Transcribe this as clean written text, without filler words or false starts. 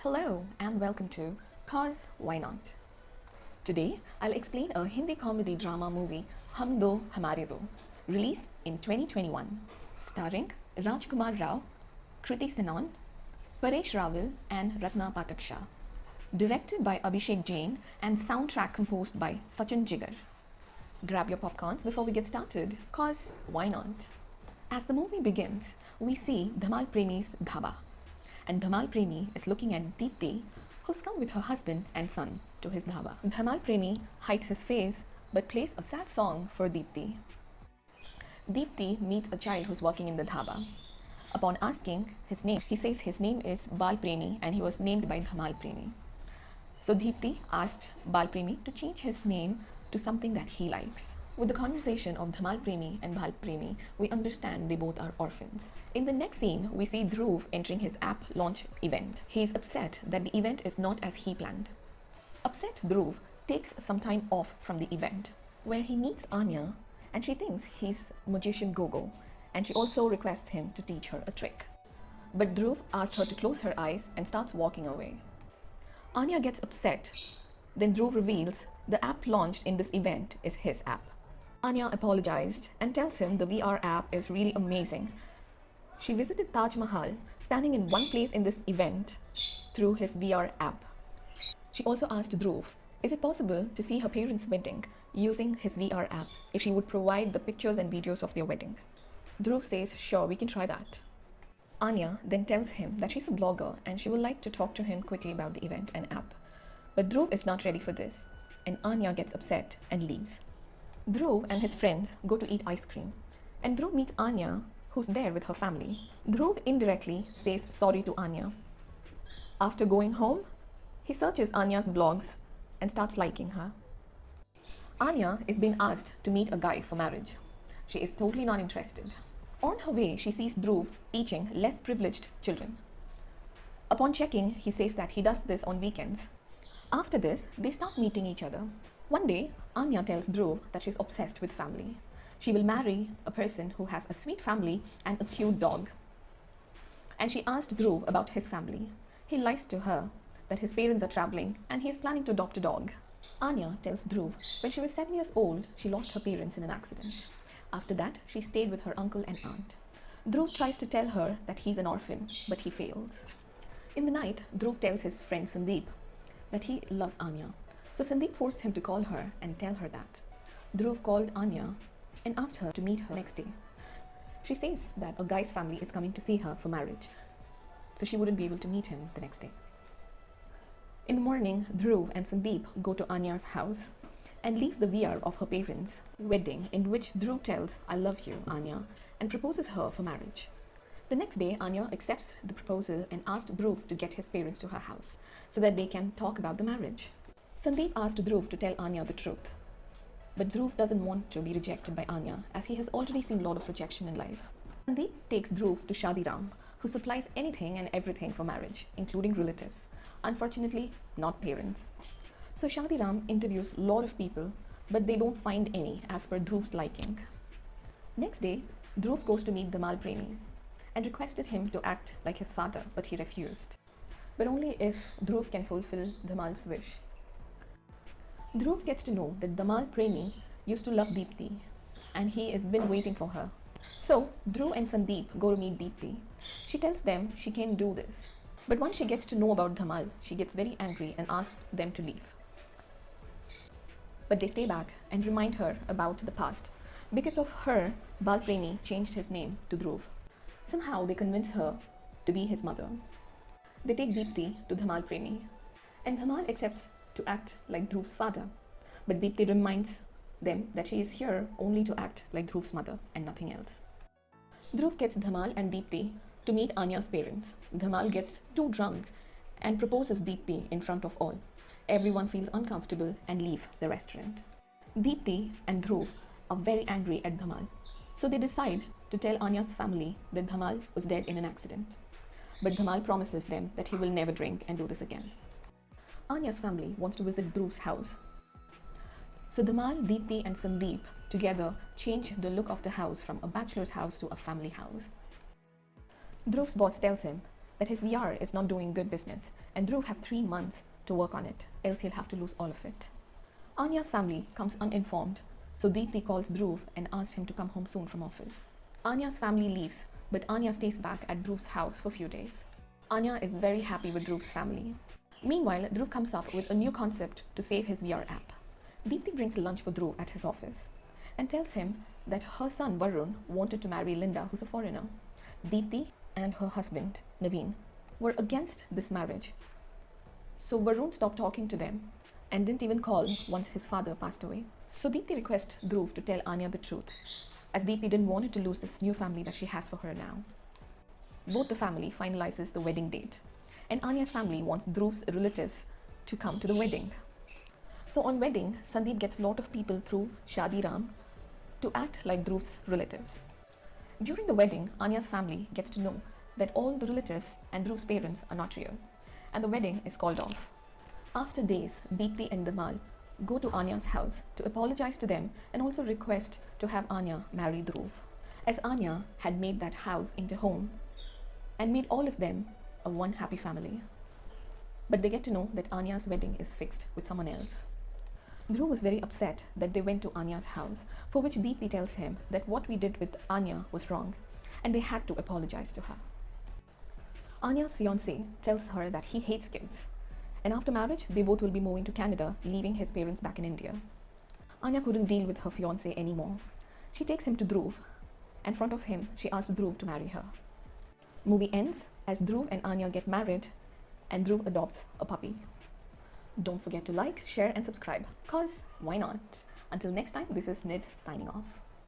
Hello and welcome to Cause Why Not? Today I'll explain a Hindi comedy drama movie Hum Do Hamare Do, released in 2021, starring Rajkumar Rao, Kriti Senon, Paresh Rawal and Ratna Patak Shah, directed by Abhishek Jain and soundtrack composed by Sachin Jigar. Grab your popcorns before we get started, cause why not? As the movie begins, we see Dhamal Premi's dhaba. And Dhamal Premi is looking at Deepti, who's come with her husband and son to his dhaba. Dhamal Premi hides his face but plays a sad song for Deepti. Deepti meets a child who's working in the dhaba. Upon asking his name, he says his name is Bal Premi and he was named by Dhamal Premi. So Deepti asked Bal Premi to change his name to something that he likes. With the conversation of Dhamal Premi and Bal Premi, we understand they both are orphans. In the next scene, we see Dhruv entering his app launch event. He is upset that the event is not as he planned. Upset Dhruv takes some time off from the event, where he meets Anya and she thinks he's magician Gogo, and she also requests him to teach her a trick. But Dhruv asked her to close her eyes and starts walking away. Anya gets upset. Then Dhruv reveals the app launched in this event is his app. Anya apologized and tells him the VR app is really amazing. She visited Taj Mahal, standing in one place in this event through his VR app. She also asked Dhruv, is it possible to see her parents' wedding using his VR app if she would provide the pictures and videos of their wedding? Dhruv says, sure, we can try that. Anya then tells him that she's a blogger and she would like to talk to him quickly about the event and app. But Dhruv is not ready for this, and Anya gets upset and leaves. Dhruv and his friends go to eat ice cream, and Dhruv meets Anya, who's there with her family. Dhruv indirectly says sorry to Anya. After going home, he searches Anya's blogs and starts liking her. Anya is being asked to meet a guy for marriage. She is totally not interested. On her way, she sees Dhruv teaching less privileged children. Upon checking, he says that he does this on weekends. After this, they start meeting each other. One day, Anya tells Dhruv that she's obsessed with family. She will marry a person who has a sweet family and a cute dog. And she asked Dhruv about his family. He lies to her that his parents are traveling and he is planning to adopt a dog. Anya tells Dhruv when she was 7 years old, she lost her parents in an accident. After that, she stayed with her uncle and aunt. Dhruv tries to tell her that he's an orphan, but he fails. In the night, Dhruv tells his friend Sandeep that he loves Anya. So Sandeep forced him to call her and tell her that. Dhruv called Anya and asked her to meet her next day. She says that a guy's family is coming to see her for marriage, so she wouldn't be able to meet him the next day. In the morning, Dhruv and Sandeep go to Anya's house and leave the VR of her parents' wedding, in which Dhruv tells, I love you, Anya, and proposes her for marriage. The next day, Anya accepts the proposal and asks Dhruv to get his parents to her house so that they can talk about the marriage. Sandeep asked Dhruv to tell Anya the truth. But Dhruv doesn't want to be rejected by Anya, as he has already seen a lot of rejection in life. Sandeep takes Dhruv to Shadi Ram, who supplies anything and everything for marriage, including relatives. Unfortunately, not parents. So Shadi Ram interviews a lot of people, but they don't find any as per Dhruv's liking. Next day, Dhruv goes to meet Dhamal Premi and requested him to act like his father, but he refused. But only if Dhruv can fulfill Dhamal's wish. Dhruv gets to know that Dhamal Premi used to love Deepti and he has been waiting for her. So Dhruv and Sandeep go to meet Deepti. She tells them she can't do this. But once she gets to know about Dhamal, she gets very angry and asks them to leave. But they stay back and remind her about the past. Because of her, Bal Premi changed his name to Dhruv. Somehow they convince her to be his mother. They take Deepti to Dhamal Premi, and Dhamal accepts to act like Dhruv's father. But Deepti reminds them that she is here only to act like Dhruv's mother and nothing else. Dhruv gets Dhamal and Deepti to meet Anya's parents. Dhamal gets too drunk and proposes Deepti in front of all. Everyone feels uncomfortable and leave the restaurant. Deepti and Dhruv are very angry at Dhamal. So they decide to tell Anya's family that Dhamal was dead in an accident. But Dhamal promises them that he will never drink and do this again. Anya's family wants to visit Dhruv's house. So Dhamal, Deepti and Sandeep together change the look of the house from a bachelor's house to a family house. Dhruv's boss tells him that his VR is not doing good business and Dhruv have 3 months to work on it, else he'll have to lose all of it. Anya's family comes uninformed, so Deepti calls Dhruv and asks him to come home soon from office. Anya's family leaves, but Anya stays back at Dhruv's house for a few days. Anya is very happy with Dhruv's family. Meanwhile, Dhruv comes up with a new concept to save his VR app. Deepti brings lunch for Dhruv at his office and tells him that her son Varun wanted to marry Linda, who's a foreigner. Deepti and her husband, Naveen, were against this marriage. So Varun stopped talking to them and didn't even call once his father passed away. So Deepti requests Dhruv to tell Anya the truth, as Deepti didn't want her to lose this new family that she has for her now. Both the family finalizes the wedding date, and Anya's family wants Dhruv's relatives to come to the wedding. So on wedding, Sandeep gets a lot of people through Shadi Ram to act like Dhruv's relatives. During the wedding, Anya's family gets to know that all the relatives and Dhruv's parents are not real, and the wedding is called off. After days, Deepti and Damal go to Anya's house to apologize to them and also request to have Anya marry Dhruv, as Anya had made that house into home and made all of them a one happy family. But they get to know that Anya's wedding is fixed with someone else. Dhruv was very upset that they went to Anya's house, for which Deepti tells him that what we did with Anya was wrong and they had to apologize to her. Anya's fiancé tells her that he hates kids, and after marriage they both will be moving to Canada, leaving his parents back in India. Anya couldn't deal with her fiancé anymore. She takes him to Dhruv, and in front of him she asks Dhruv to marry her. Movie ends as Dhruv and Anya get married and Dhruv adopts a puppy. Don't forget to like, share and subscribe, cause why not? Until next time, this is Nids signing off.